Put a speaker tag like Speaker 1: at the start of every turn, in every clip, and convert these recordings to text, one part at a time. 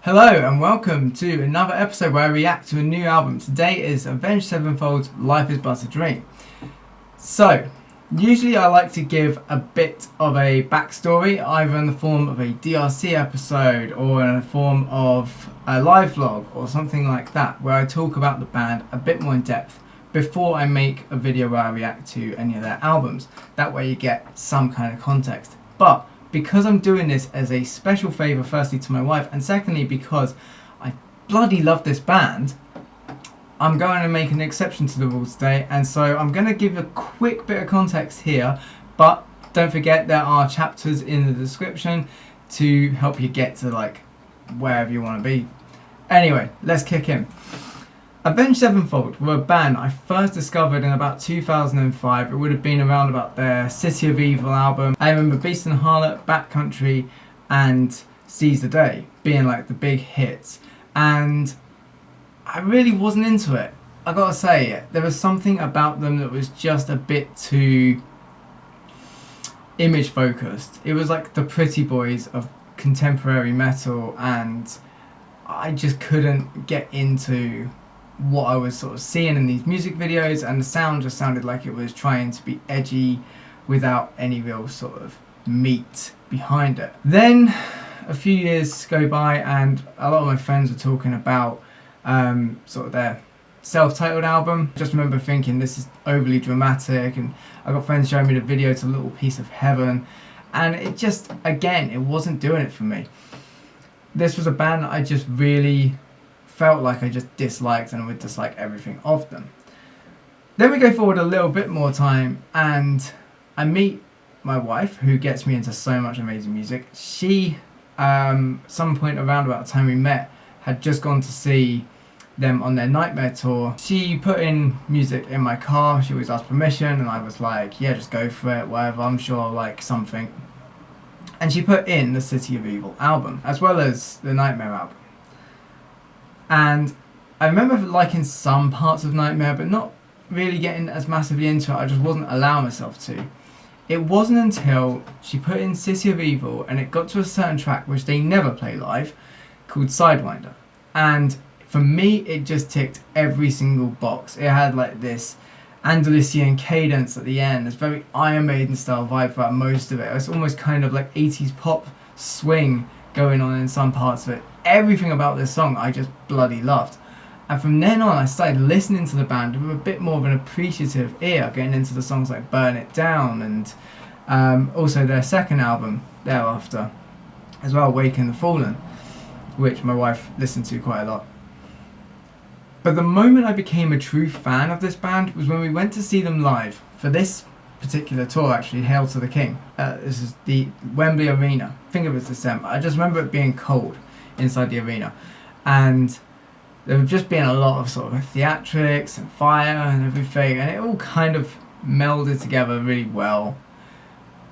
Speaker 1: Hello and welcome to another episode where I react to a new album. Today is Avenged Sevenfold's Life is But a Dream. So, usually I like to give a bit of a backstory, either in the form of a DRC episode or in the form of a live vlog or something like that, where I talk about the band a bit more in depth before I make a video where I react to any of their albums. That way you get some kind of context. But because I'm doing this as a special favour, firstly to my wife, and secondly because I bloody love this band, I'm going to make an exception to the rule today, and so I'm going to give a quick bit of context here, but don't forget there are chapters in the description to help you get to like wherever you want to be. Anyway, let's kick in. Avenged Sevenfold were a band I first discovered in about 2005. It would have been around about their City of Evil album. I remember Beast and Harlot, Backcountry and Seize the Day being like the big hits, and I really wasn't into it. I gotta say, there was something about them that was just a bit too image focused. It was like the pretty boys of contemporary metal, and I just couldn't get into what I was sort of seeing in these music videos, and the sound just sounded like it was trying to be edgy without any real sort of meat behind it. Then a few years go by and a lot of my friends were talking about sort of their self-titled album. I just remember thinking this is overly dramatic, and I got friends showing me the video to Little Piece of Heaven, and it just, again, it wasn't doing it for me. This was a band that I just really felt like I just disliked, and I would dislike everything of them. Then we go forward a little bit more time and I meet my wife, who gets me into so much amazing music. She, some point around about the time we met, had just gone to see them on their Nightmare tour. She put in music in my car. She always asked permission, and I was like, yeah, just go for it, whatever, I'm sure I'll like something. And she put in the City of Evil album as well as the Nightmare album. And I remember liking some parts of Nightmare, but not really getting as massively into it. I just wasn't allowing myself to. It wasn't until she put in City of Evil and it got to a certain track which they never play live, called Sidewinder. And for me, it just ticked every single box. It had like this Andalusian cadence at the end. It's very Iron Maiden style vibe throughout most of it. It's almost kind of like 80s pop swing going on in some parts of it. Everything about this song I just bloody loved. And from then on I started listening to the band with a bit more of an appreciative ear, getting into the songs like Burn It Down and also their second album thereafter as well, Waken the Fallen, which my wife listened to quite a lot. But the moment I became a true fan of this band was when we went to see them live for this particular tour, actually, Hail to the King. This is the Wembley Arena. I think it was December. I just remember it being cold inside the arena, and there would just been a lot of sort of theatrics and fire and everything, and it all kind of melded together really well.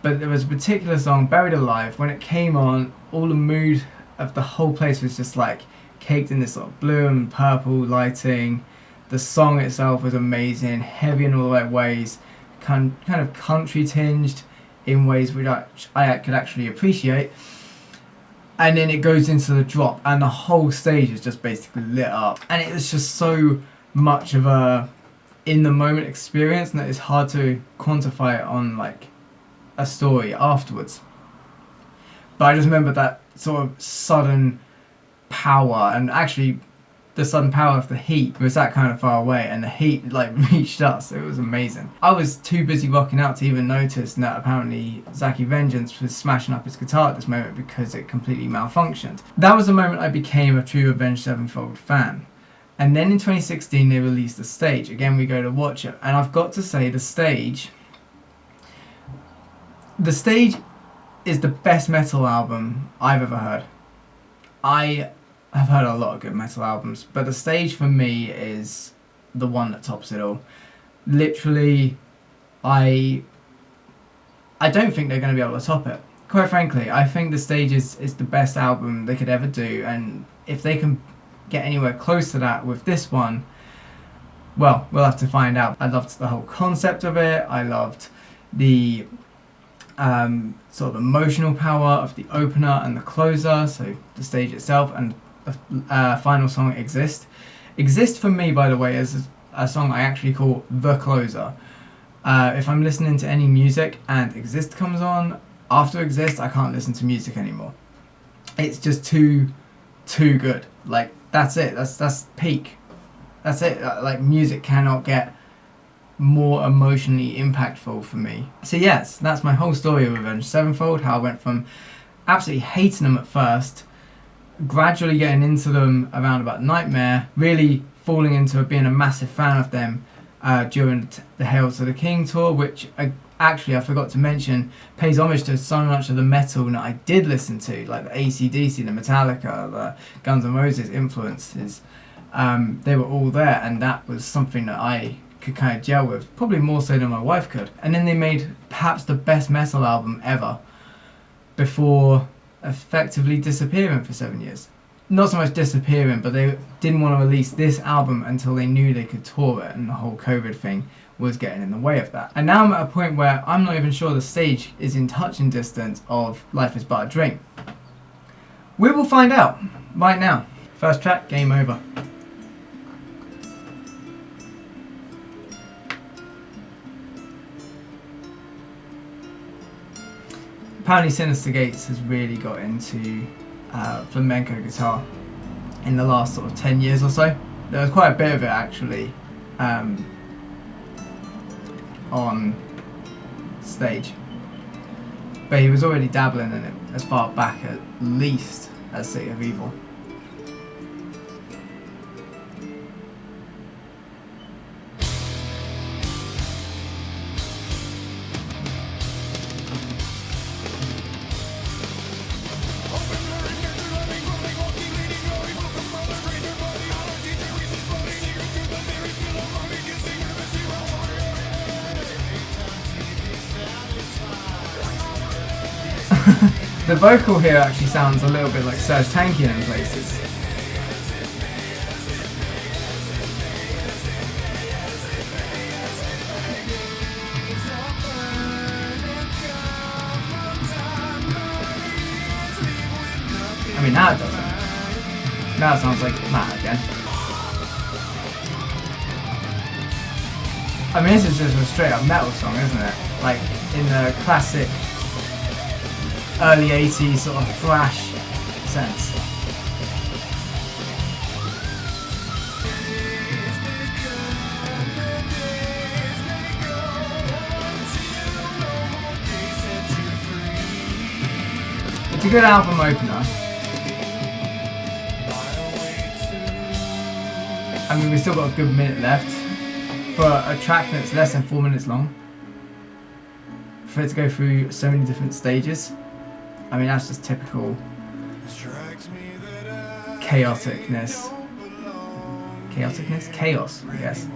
Speaker 1: But there was a particular song, Buried Alive, when it came on, all the mood of the whole place was just like caked in this sort of blue and purple lighting. The song itself was amazing, heavy in all the right ways, kind of country tinged in ways which I could actually appreciate. And then it goes into the drop and the whole stage is just basically lit up, and it was just so much of a in the moment experience, and that it's hard to quantify it on like a story afterwards. But I just remember that sort of sudden power, and actually the sudden power of the heat was that kind of far away, and the heat like reached us. It was amazing. I was too busy rocking out to even notice that apparently Zachy Vengeance was smashing up his guitar at this moment because it completely malfunctioned. That was the moment I became a true Avenged Sevenfold fan. And then in 2016 they released The Stage. Again, we go to watch it, and I've got to say The Stage is the best metal album I've ever heard. I've heard a lot of good metal albums, but The Stage for me is the one that tops it all. Literally, I don't think they're going to be able to top it. Quite frankly, I think The Stage is the best album they could ever do, and if they can get anywhere close to that with this one, well, we'll have to find out. I loved the whole concept of it. I loved the sort of emotional power of the opener and the closer, so the stage itself, and the final song, Exist. Exist for me, by the way, is a song I actually call the closer. If I'm listening to any music and Exist comes on, after Exist I can't listen to music anymore. It's just too good. Like, that's it. That's peak. That's it. Like, music cannot get more emotionally impactful for me. So yes, that's my whole story of Avenged Sevenfold, how I went from absolutely hating them at first, gradually getting into them around about Nightmare, really falling into being a massive fan of them during the Hail to the King tour, which I forgot to mention pays homage to so much of the metal that I did listen to, like the AC/DC, the Metallica, the Guns N' Roses influences. They were all there, and that was something that I could kind of gel with, probably more so than my wife could. And then they made perhaps the best metal album ever before effectively disappearing for 7 years. Not so much disappearing, but they didn't want to release this album until they knew they could tour it, and the whole COVID thing was getting in the way of that. And now I'm at a point where I'm not even sure the stage is in touching distance of Life is But a Dream. We will find out right now. First track, Game Over. Apparently Sinister Gates has really got into flamenco guitar in the last sort of 10 years or so. There was quite a bit of it actually on stage, but he was already dabbling in it as far back at least as City of Evil. The vocal here actually sounds a little bit like Serge Tankian in places. I mean, now it doesn't. Now it sounds like Matt again. I mean, this is just a straight up metal song, isn't it? Like, in the classic early 80s sort of thrash sense. It's a good album opener. I mean, we've still got a good minute left for a track that's less than 4 minutes long. For it to go through so many different stages. I mean, that's just typical chaoticness. Chaos, I guess.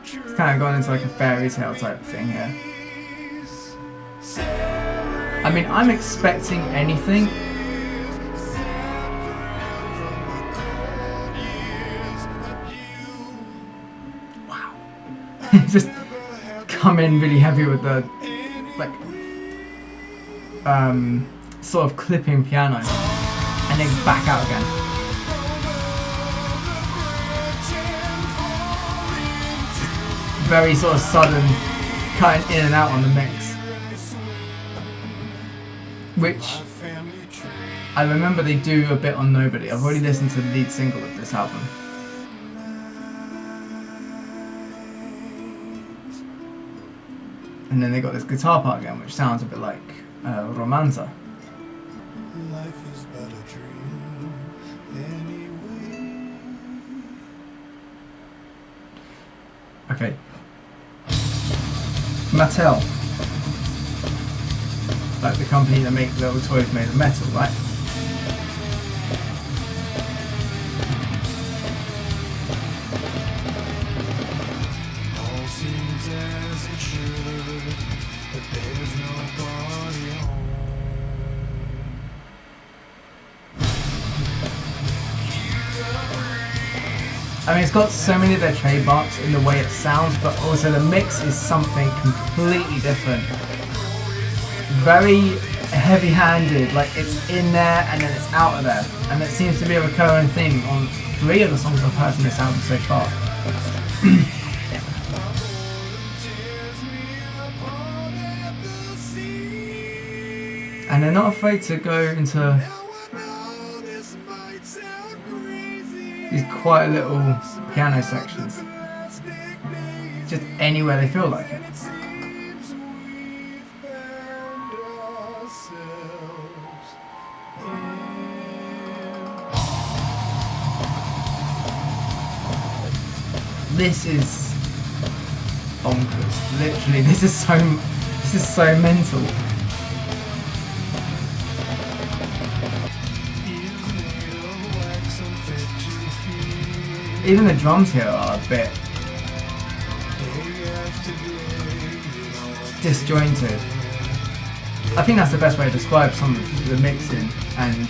Speaker 1: It's kind of gone into like a fairy tale type thing here. I mean, I'm expecting anything. Just come in really heavy with the like sort of clipping piano and then back out again. Very sort of sudden cutting in and out on the mix, which I remember they do a bit on Nobody. I've already listened to the lead single of this album. And then they got this guitar part again, which sounds a bit like Romanza. Life is but a dream anyway. Okay. Mattel. Like the company that make little toys made of metal, right? All seems as it should, but there's nobody home. I mean, it's got so many of their trademarks in the way it sounds, but also the mix is something completely different. Very heavy-handed, like it's in there and then it's out of there. And it seems to be a recurring theme on 3 of the songs I've heard from this album so far. And they're not afraid to go into these quiet little piano sections. Just anywhere they feel like it. This is bonkers. Literally, this is so mental. Even the drums here are a bit disjointed. I think that's the best way to describe some of the mixing and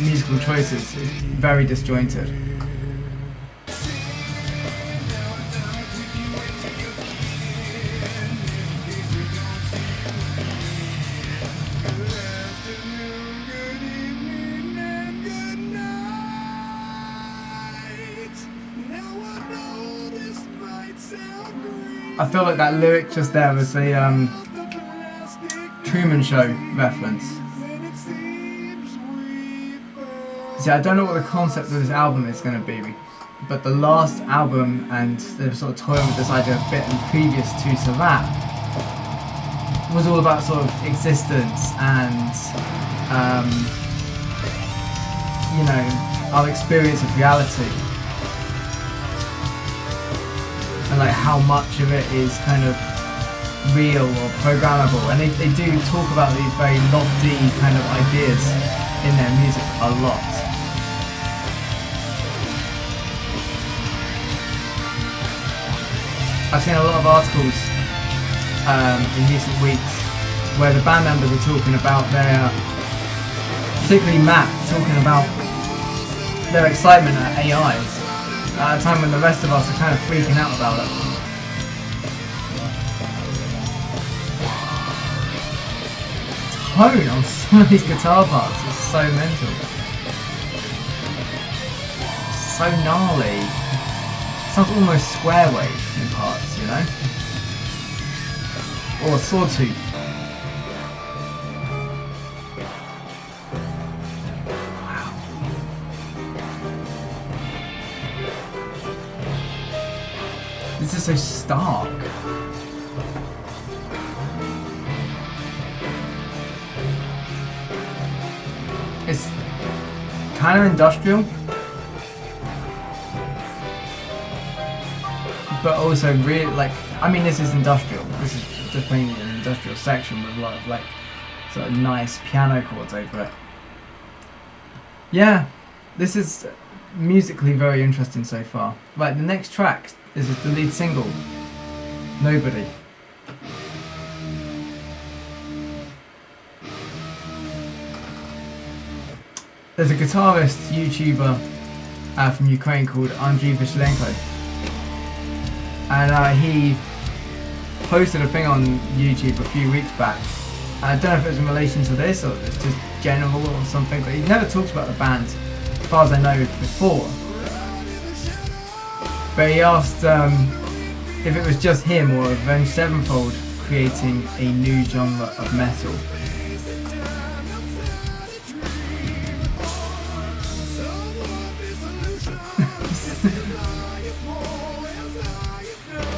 Speaker 1: musical choices. It's very disjointed. I feel like that lyric just there was the Truman Show reference. See, I don't know what the concept of this album is going to be, but the last album, and they were sort of toying with this idea a bit previous to that, was all about sort of existence and, you know, our experience of reality. And like how much of it is kind of real or programmable, and they do talk about these very lofty kind of ideas in their music a lot. I've seen a lot of articles in recent weeks where the band members are talking about their, particularly Matt, talking about their excitement at AI. At a time when the rest of us are kind of freaking out about it. Tone on some of these guitar parts is so mental. So gnarly. Sounds almost square wave in parts, you know? Or sawtooth. This is so stark. It's kind of industrial, but also really like, I mean, this is industrial. This is just mainly an industrial section with a lot of like sort of nice piano chords over it. Yeah, this is musically very interesting so far. Right, the next track. This is the lead single, Nobody. There's a guitarist, YouTuber from Ukraine called Andriy Vishlenko, and he posted a thing on YouTube a few weeks back. I don't know if it was in relation to this or it's just general or something, but he never talked about the band, as far as I know, before. But he asked if it was just him or Avenged Sevenfold creating a new genre of metal.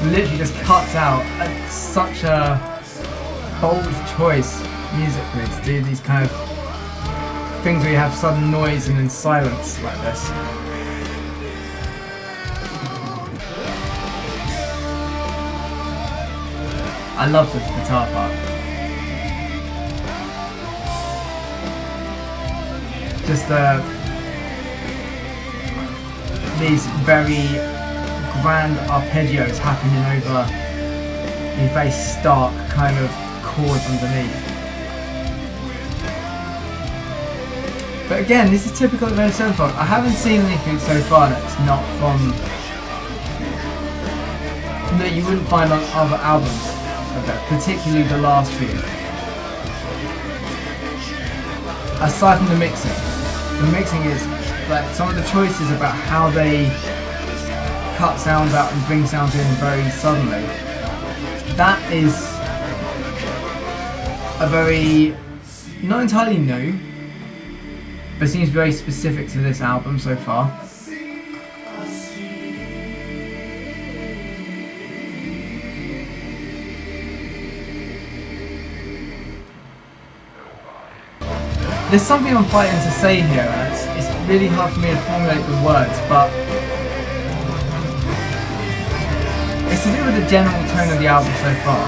Speaker 1: Literally just cuts out such a bold choice musically to do these kind of things where you have sudden noise and then silence like this. I love this guitar part. Just these very grand arpeggios happening over these very stark kind of chords underneath. But again, this is typical of Avenged Sevenfold. I haven't seen anything so far that's not from... that you wouldn't find on other albums, okay, particularly the last few. Aside from the mixing is like some of the choices about how they cut sounds out and bring sounds in very suddenly. That is a very, not entirely new, but seems very specific to this album so far. There's something I'm fighting to say here, and it's really hard for me to formulate the words, but it's to do with the general tone of the album so far.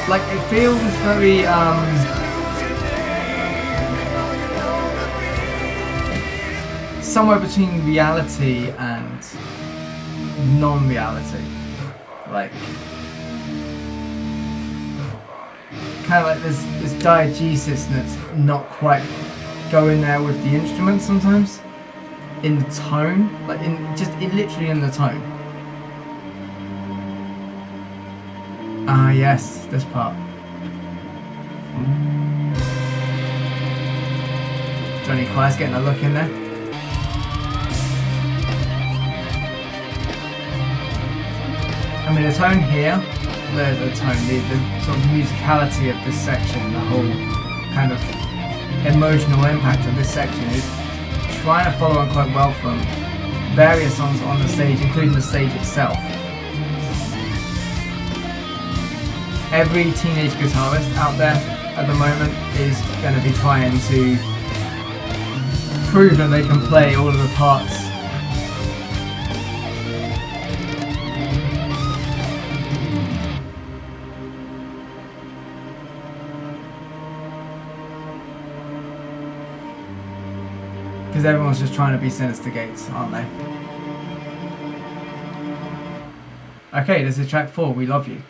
Speaker 1: Like, it feels very, somewhere between reality and non-reality. Like, kind of like this diegesis that's not quite going there with the instruments sometimes. In the tone, like literally in the tone. Ah, yes, this part. Johnny Quiet's getting a look in there. I mean, the tone here, the sort of musicality of this section, the whole kind of emotional impact of this section is trying to follow on quite well from various songs on the stage, including the stage itself. Every teenage guitarist out there at the moment is going to be trying to prove that they can play all of the parts. Because everyone's just trying to be Sinister Gates, aren't they? Okay, this is track 4, We Love You.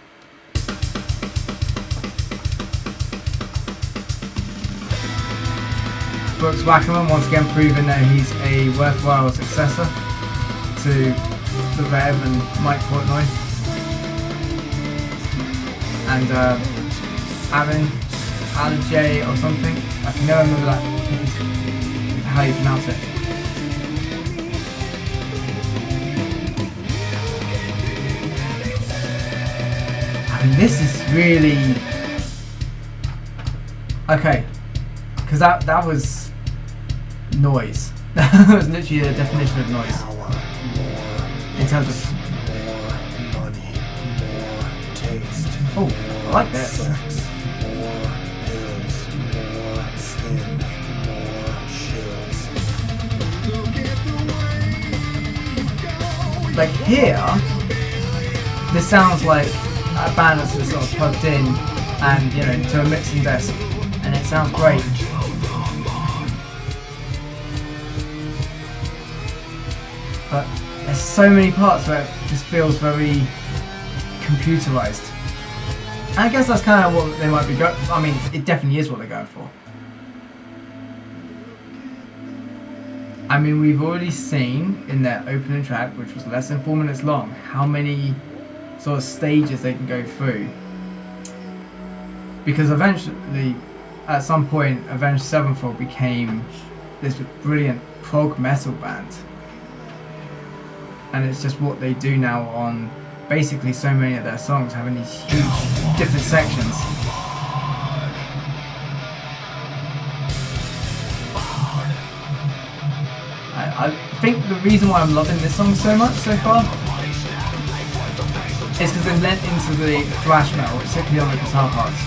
Speaker 1: Brooks Wackerman once again proving that he's a worthwhile successor to the Rev and Mike Portnoy. And Alan J or something. I can never remember that. How you pronounce it. I mean, this is really okay, because that was noise. That was literally the definition of noise in terms of. Oh, I like that. Like here, this sounds like a band that's just sort of plugged in and, you know, to a mixing desk, and it sounds great. But there's so many parts where it just feels very computerized. And I guess that's kind of what they might be going. I mean, it definitely is what they're going for. I mean, we've already seen in their opening track, which was less than 4 minutes long, how many sort of stages they can go through. Because eventually, at some point, Avenged Sevenfold became this brilliant prog metal band. And it's just what they do now on basically so many of their songs, having these huge different sections. I think the reason why I'm loving this song so much so far is because they've lent into the thrash metal, particularly on the guitar parts.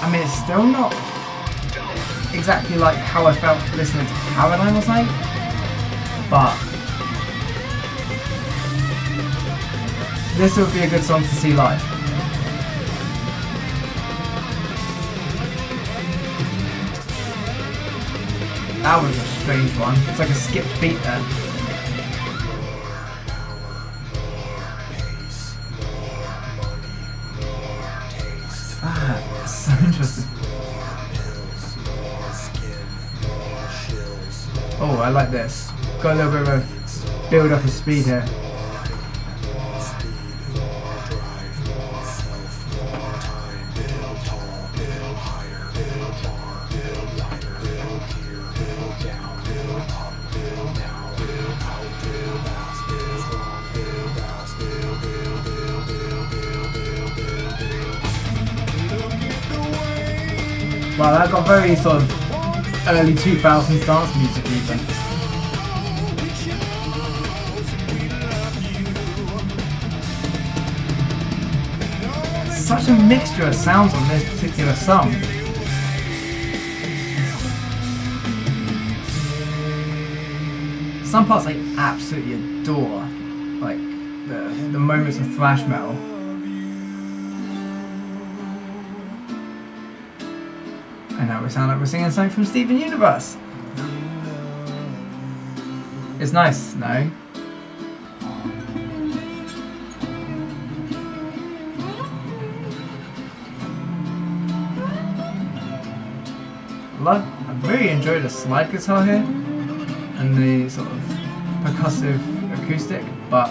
Speaker 1: I mean, it's still not exactly like how I felt listening to Paradigm or something, but this would be a good song to see live. That was a strange one. It's like a skip beat there. That's so interesting. Oh, I like this. Got a little bit of a build up of speed here. Wow, that got very sort of early 2000s dance music even. Such a mixture of sounds on this particular song. Some parts I absolutely adore, like the moments of thrash metal. And now we sound like we're singing something from Steven Universe. It's nice, no? I really enjoy the slide guitar here and the sort of percussive acoustic, but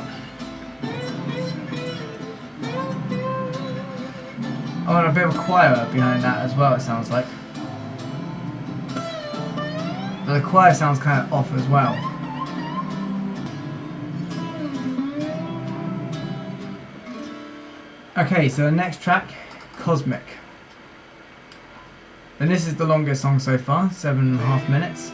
Speaker 1: I want a bit of a choir behind that as well, it sounds like. But the choir sounds kind of off as well. Okay, so the next track, Cosmic. And this is the longest song so far, 7.5 minutes.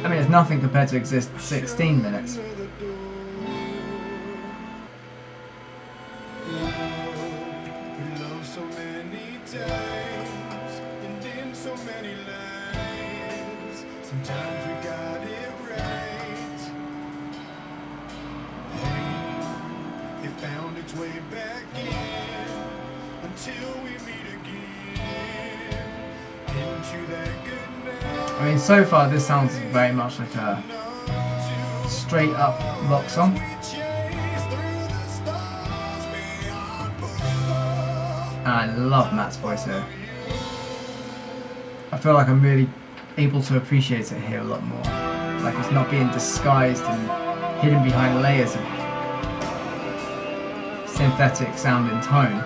Speaker 1: I mean, it's nothing compared to Exist 16 minutes. I mean, so far this sounds very much like a straight up rock song. And I love Matt's voice here. I feel like I'm really able to appreciate it here a lot more. Like it's not being disguised and hidden behind layers of synthetic sounding tone.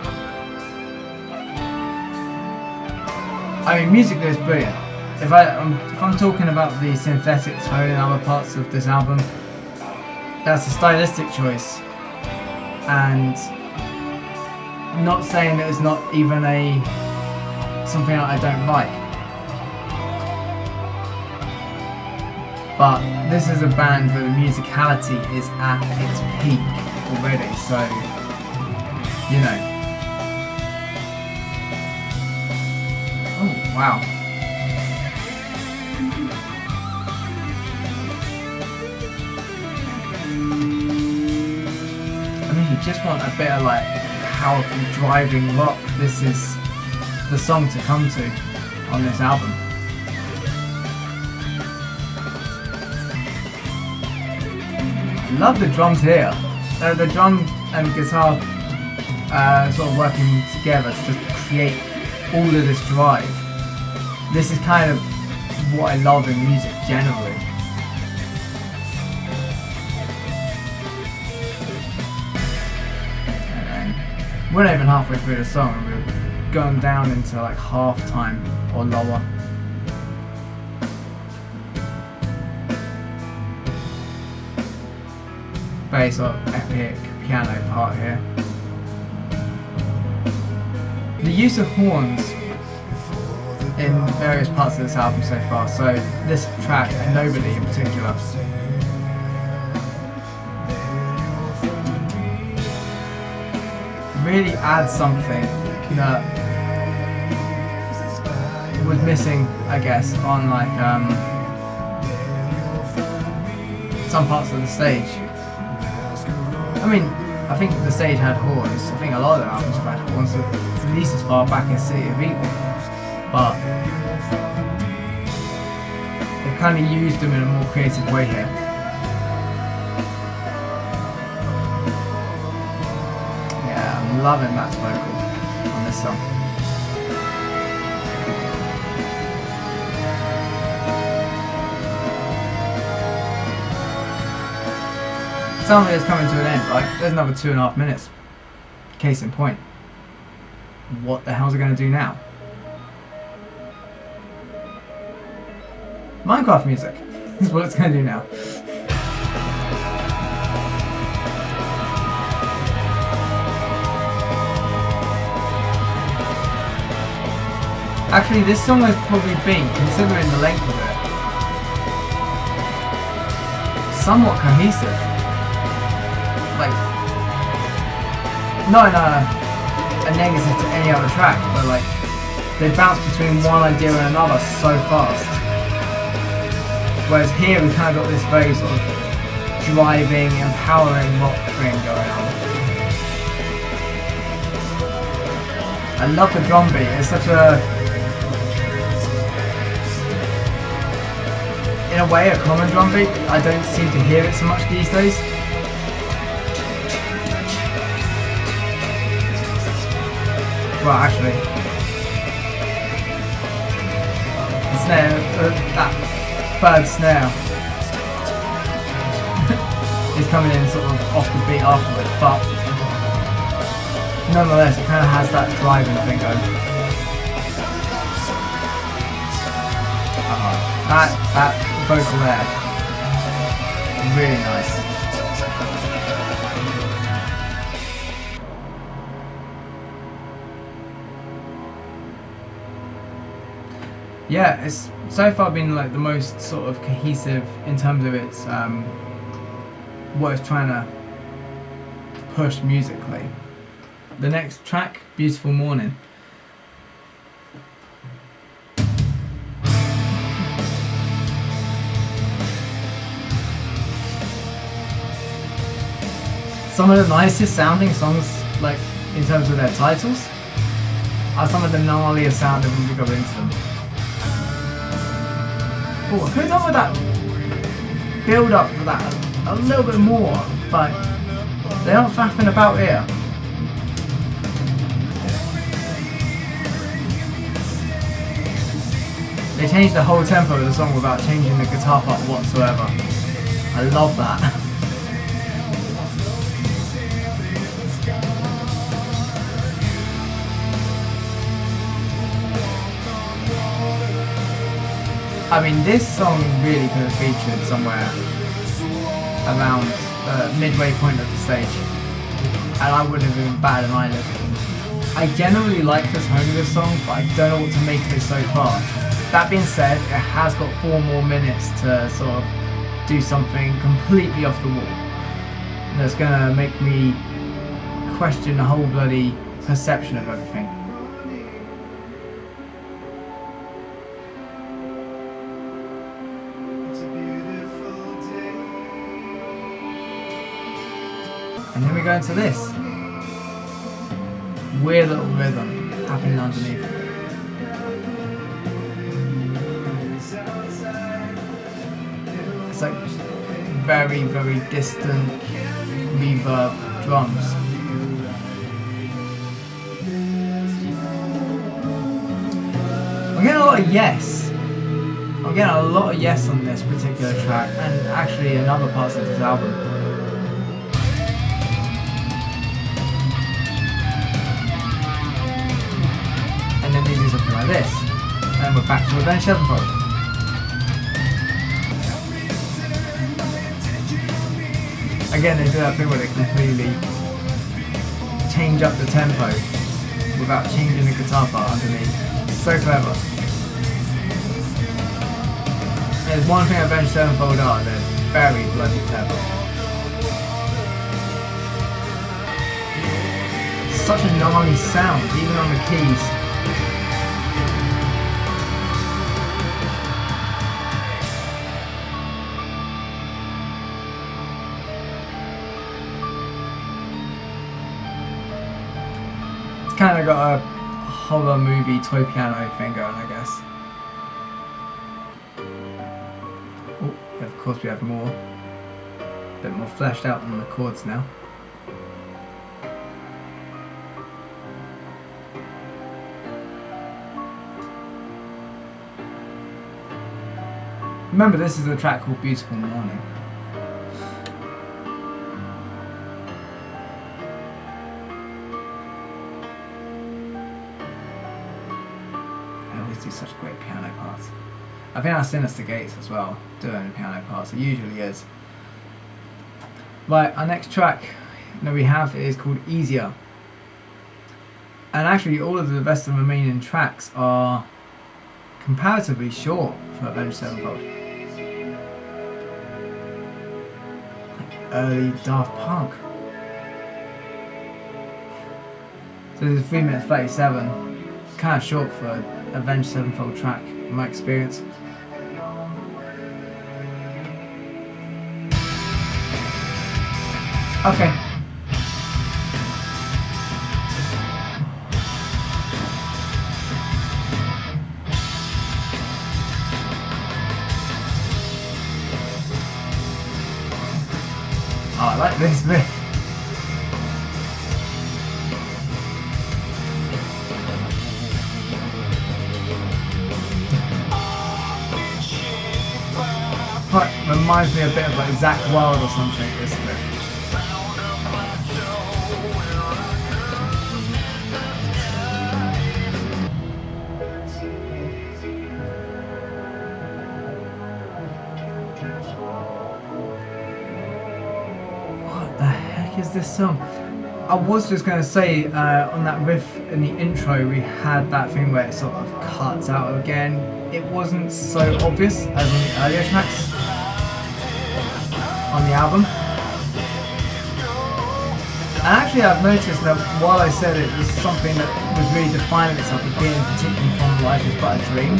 Speaker 1: I mean, musically it's brilliant. If I'm talking about the synthetic tone in other parts of this album, that's a stylistic choice, and not saying that it's not even something that I don't like. But this is a band where the musicality is at its peak already, so you know. Oh wow. Just want a bit of like powerful driving rock. This is the song to come to on this album. Love the drums here. The drum and guitar sort of working together to just create all of this drive. This is kind of what I love in music generally. We're not even halfway through the song and we're going down into like half time or lower. Very sort of epic piano part here. The use of horns in various parts of this album so far, so this track and Nobody in particular. Really adds something that was missing, I guess, on like some parts of the stage. I mean, I think the stage had horns. I think a lot of the albums have had horns, at least as far back as City of Evil. But kind of used them in a more creative way here. Yeah, I'm loving Matt's vocal on this song. Sounds like it's coming to an end, right? There's another 2.5 minutes. Case in point. What the hell's it going to do now? Minecraft music is what it's going to do now. Actually, this song has probably been, considering the length of it, somewhat cohesive. Like, not in a negative to any other track, but like, they bounce between one idea and another so fast. Whereas here we've kind of got this very sort of driving, empowering rock thing going on. I love the drum beat, it's such a, in a way, a common drum beat. I don't seem to hear it so much these days. Well, actually, the snare, that third snare is coming in sort of off the beat afterwards, but nonetheless, it kind of has that driving thing going. That vocal there, really nice. Yeah, it's so far been like the most sort of cohesive in terms of its what it's trying to push musically. The next track, Beautiful Morning. Some of the nicest sounding songs, like in terms of their titles, are some of the gnarliest sounding when we go into them. Oh, I could have done with that build up for that a little bit more, but they aren't faffing about here. They changed the whole tempo of the song without changing the guitar part whatsoever. I love that. I mean, this song really could have featured somewhere around midway point of the stage, and I wouldn't have even batted an eyelid. I generally like the tone of this song, but I don't know what to make of it so far. That being said, it has got 4 more minutes to sort of do something completely off the wall that's gonna make me question the whole bloody perception of everything. And then we go into this weird little rhythm happening underneath. It's like very, very distant reverb drums. I'm getting a lot of yes. I'm getting a lot of yes on this particular track, and actually in other parts of this album. And then they do something like this, and we're back to Avenged Sevenfold. Again, they do that thing where they completely change up the tempo without changing the guitar part underneath. So clever. There's one thing Avenged Sevenfold are, they're very bloody clever. Such a gnarly sound, even on the keys. Kind of got a horror movie toy piano thing going, I guess. course we have more, a bit more fleshed out on the chords now. Remember, this is a track called Beautiful Morning. I always do such great piano parts. I think that's Sinister Gates as well, doing piano parts. It usually is. Right, our next track that we have is called Easier. And actually all of the rest of the remaining tracks are comparatively short for Avenged Sevenfold. Early Daft Punk. So this is 3 minutes 37. Kind of short for an Avenged Sevenfold track, in my experience. Okay. Oh, I like this bit. Right, reminds me a bit of like Zach Wild or something, this bit. Is this song? I was just going to say on that riff in the intro we had that thing where it sort of cuts out again. It wasn't so obvious as on the earlier tracks on the album. And actually I've noticed that while I said it was something that was really defining itself as being particularly from Life is But a Dream,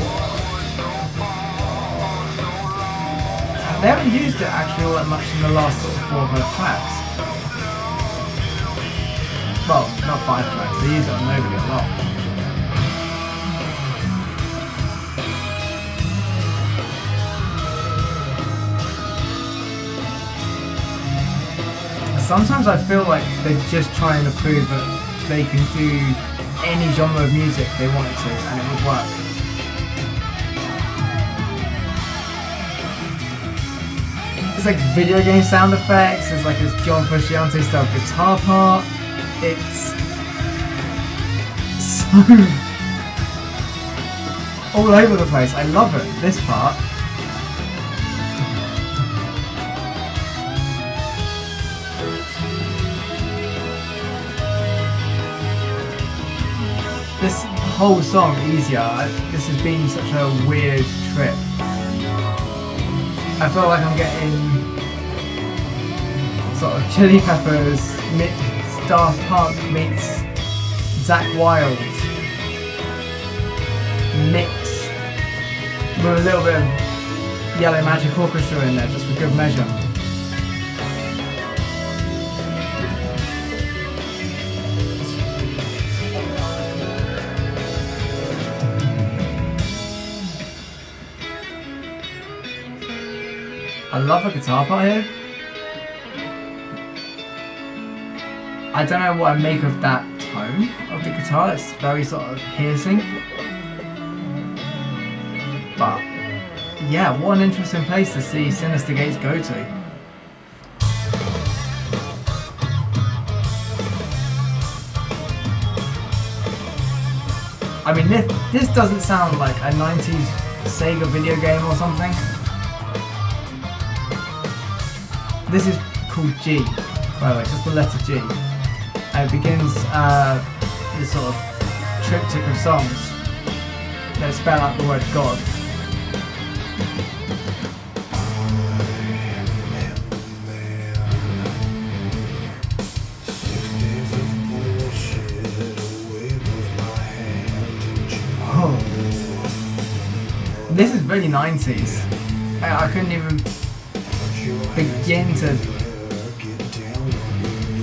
Speaker 1: they haven't used it actually all that much in the last sort of 4 or 5 tracks. Well, not 5 tracks, they use it on Nobody a lot. Sometimes I feel like they're just trying to prove that they can do any genre of music they wanted to and it would work. It's like video game sound effects, there's like this John Frusciante style guitar part. It's so all over the place. I love it, this part. This whole song, Easier, this has been such a weird trip. I feel like I'm getting sort of Chili Peppers Daft Punk meets Zach Wild mix with a little bit of Yellow Magic Orchestra in there just for good measure. I love the guitar part here. I don't know what I make of that tone of the guitar, it's very sort of piercing. But yeah, what an interesting place to see Sinister Gates go to. I mean, this doesn't sound like a 90s Sega video game or something. This is called G, by the way, just the letter G. And it begins this sort of triptych of songs that spell out the word God. Oh. This is really 90s. I couldn't even begin to...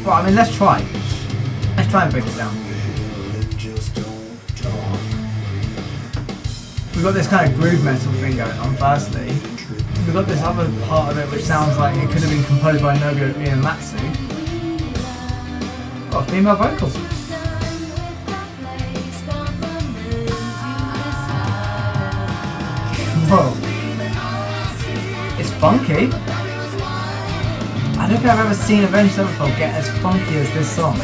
Speaker 1: Well, I mean, let's try. Let's try and break it down. We've got this kind of groove metal thing going on, firstly. we've got this other part of it which sounds like it could have been composed by Nobuo Uematsu. Got a female vocal. Whoa. It's funky. I don't think I've ever seen Avenged Sevenfold get as funky as this song.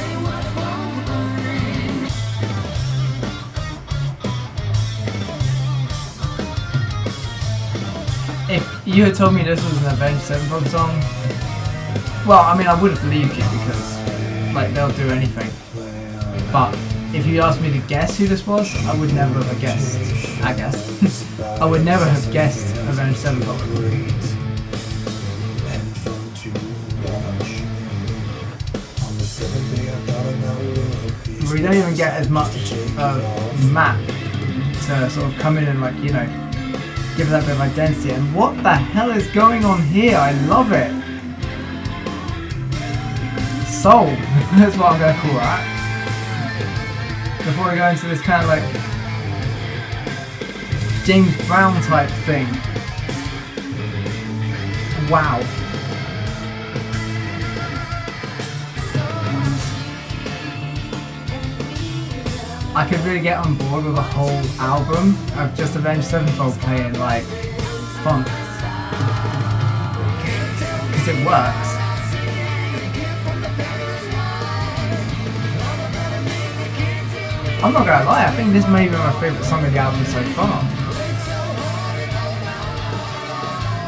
Speaker 1: If you had told me this was an Avenged Sevenfold song, well, I mean, I would have believed you because, like, they'll do anything. But if you asked me to guess who this was, I would never have guessed. I guess. I would never have guessed Avenged Sevenfold. We don't even get as much of Matt to sort of come in and, like, you know, give it that bit of identity. And what the hell is going on here? I love it. Soul. That's what I'm going to call that. Before we go into this kind of like James Brown type thing. Wow. I could really get on board with a whole album of just Avenged Sevenfold playing like funk. Because it works. I'm not gonna lie, I think this may be my favourite song of the album so far.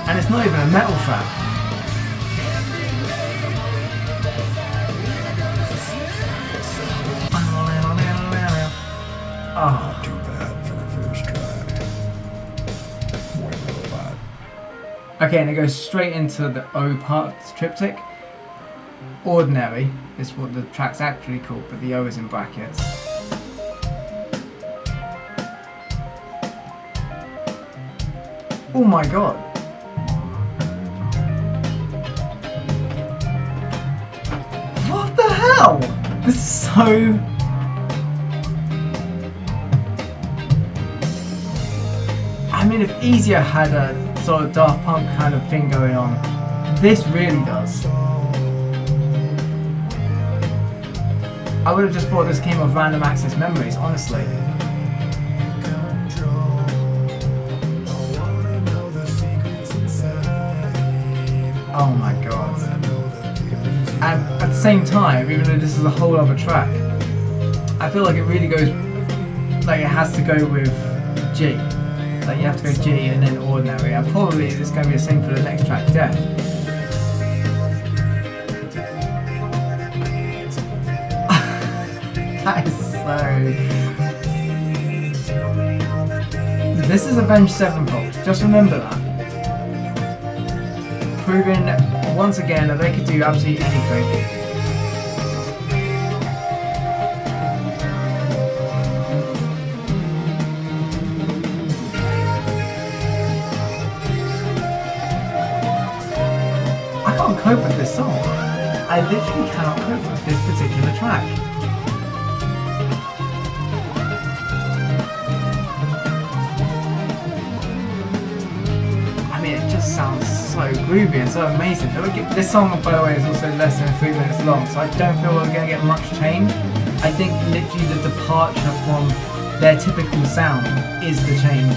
Speaker 1: And it's not even a metal track. Oh.
Speaker 2: Too bad for the first try.
Speaker 1: Okay, and it goes straight into the O part triptych. Ordinary is what the track's actually called, but the O is in brackets. Oh my god. What the hell? This is so... I mean, if Easier had a sort of Daft Punk kind of thing going on, this really does. I would have just thought this came off Random Access Memories, honestly. Oh my god. And at the same time, even though this is a whole other track, I feel like it really goes, like it has to go with G. Like you have to go G and then Ordinary, and probably it's going to be the same for the next track, Death. That is so... This is Avenged Sevenfold, just remember that. Proving once again that they could do absolutely anything. I can't cope with this song. I literally cannot cope with this particular track. I mean, it just sounds so groovy and so amazing. This song, by the way, is also less than 3 minutes long, so I don't feel we're going to get much change. I think literally the departure from their typical sound is the change.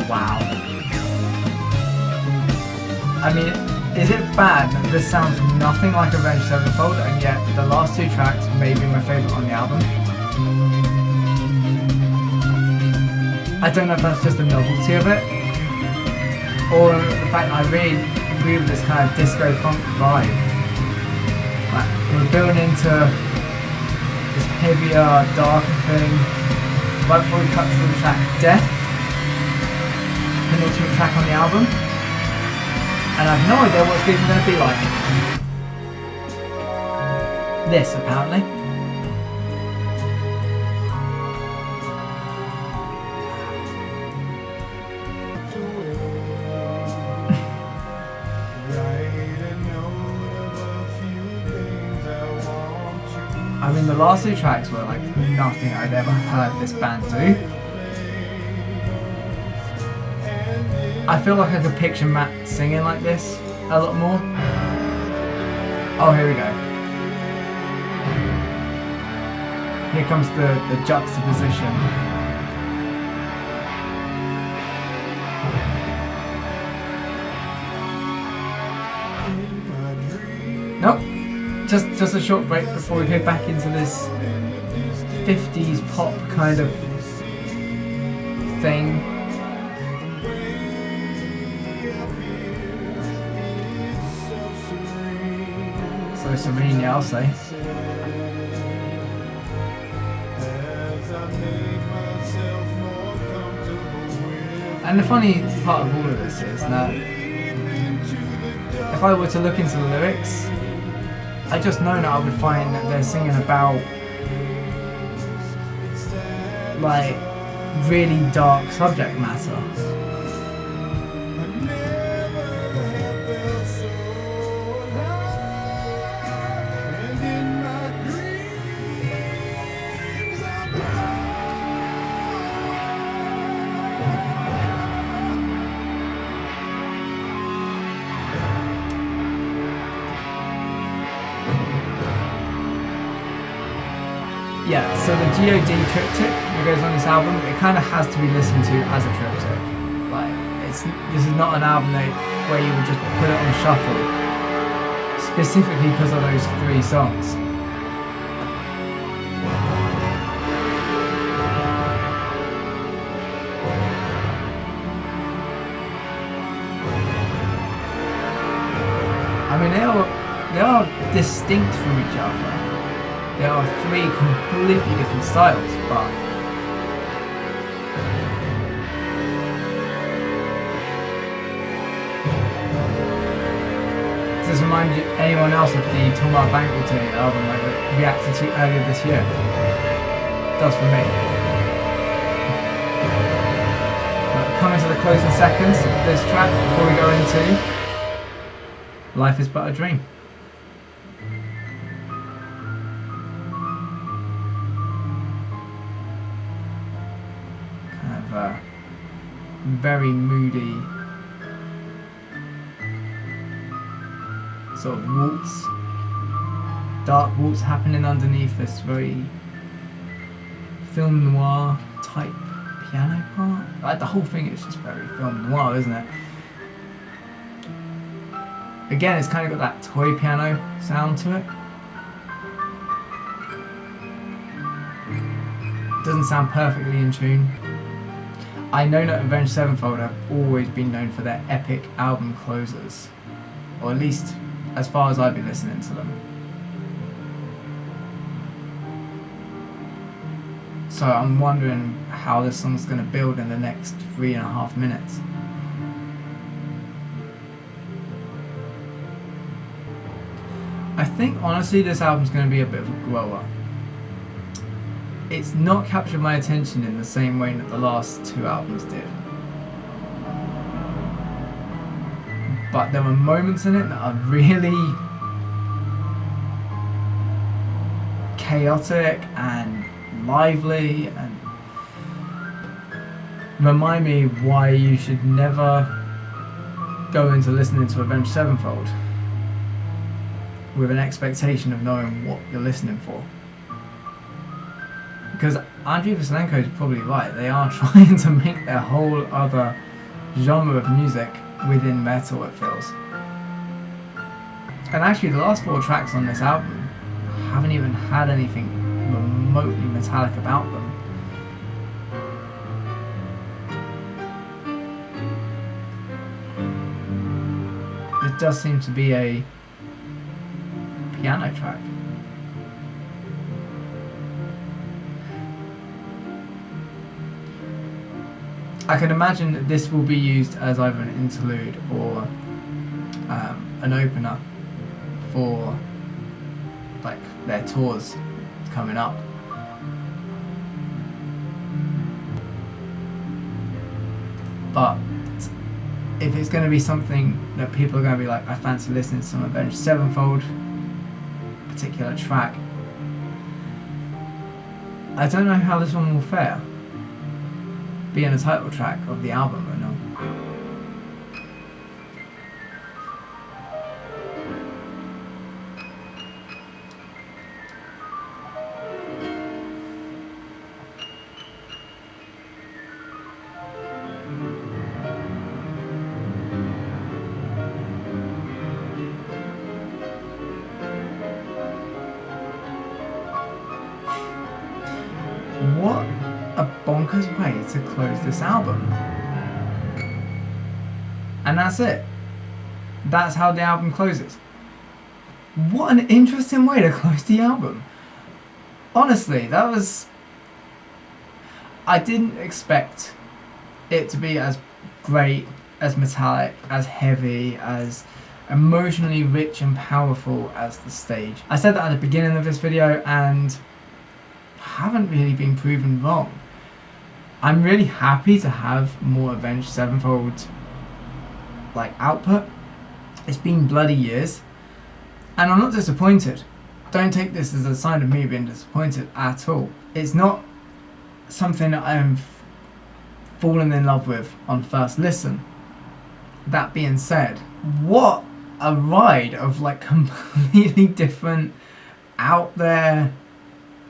Speaker 1: Wow. I mean, is it bad that this sounds nothing like Avenged Sevenfold, and yet the last 2 tracks may be my favourite on the album? I don't know if that's just the novelty of it, or the fact that I really agree with this kind of disco funk vibe. Like, we're building into this heavier, darker thing right before we cut to the track Death, penultimate track on the album. And I have no idea what it's even going to be like. This, apparently. mean, the last two tracks were like nothing I'd ever heard this band do. I feel like I could picture Matt singing like this a lot more. Oh, here we go. Here comes the juxtaposition. Nope. Just a short break before we go back into this 50s pop kind of thing. So serene, yeah, I'll say. And the funny part of all of this is that if I were to look into the lyrics, I just know that I would find that they're singing about like really dark subject matter. Yeah, so the God triptych that goes on this album, it kind of has to be listened to as a triptych. Like, this is not an album where you would just put it on shuffle, specifically because of those 3 songs. I mean, they are distinct from each other. There are 3 completely different styles, but does this remind anyone else of the Tomar Banquete album I reacted to earlier this year? It does for me. But coming to the closing seconds of this track before we go into Life Is But a Dream. Very moody sort of waltz, dark waltz happening underneath this very film noir type piano part. Like the whole thing is just very film noir, isn't it? Again, it's kind of got that toy piano sound to it. Doesn't sound perfectly in tune. I know that Avenged Sevenfold have always been known for their epic album closers, or at least as far as I've been listening to them. So I'm wondering how this song's going to build in the next 3.5 minutes. I think honestly this album's going to be a bit of a grower. It's not captured my attention in the same way that the last 2 albums did. But there were moments in it that are really chaotic and lively and remind me why you should never go into listening to Avenged Sevenfold with an expectation of knowing what you're listening for. Because Andrew Vaselenko is probably right, they are trying to make their whole other genre of music within metal, it feels. And actually the last 4 tracks on this album haven't even had anything remotely metallic about them. It does seem to be a piano track. I can imagine that this will be used as either an interlude or an opener for like their tours coming up. But if it's going to be something that people are going to be like, I fancy listening to some Avenged Sevenfold particular track, I don't know how this one will fare, being a title track of the album or not. What a bonkers way to close this album. And that's it. That's how the album closes. What an interesting way to close the album. Honestly, that was... I didn't expect it to be as great, as metallic, as heavy, as emotionally rich and powerful as the stage. I said that at the beginning of this video and haven't really been proven wrong. I'm really happy to have more Avenged Sevenfold output. It's been bloody years and I'm not disappointed. Don't take this as a sign of me being disappointed at all. It's not something that I'm fallen in love with on first listen. That being said, what a ride of completely different out there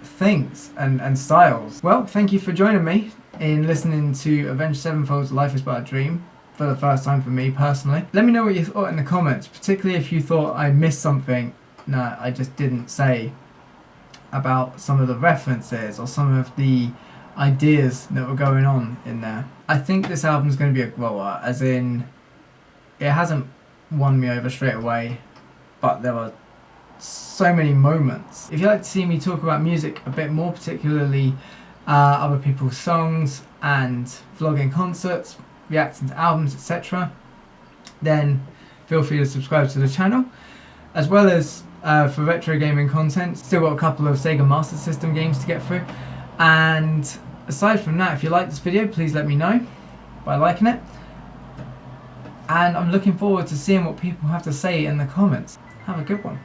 Speaker 1: things and styles. Well, thank you for joining me in listening to Avenged Sevenfold's Life is But a Dream for the first time for me personally. Let me know what you thought in the comments, particularly if you thought I missed something that I just didn't say about some of the references or some of the ideas that were going on in there. I think this album's going to be a grower, as in it hasn't won me over straight away, but there were so many moments. If you'd like to see me talk about music a bit more, particularly other people's songs and vlogging concerts, reacting to albums, etc., then feel free to subscribe to the channel. As well as for retro gaming content, still got a couple of Sega Master System games to get through. And aside from that, if you like this video, please let me know by liking it. And I'm looking forward to seeing what people have to say in the comments. Have a good one.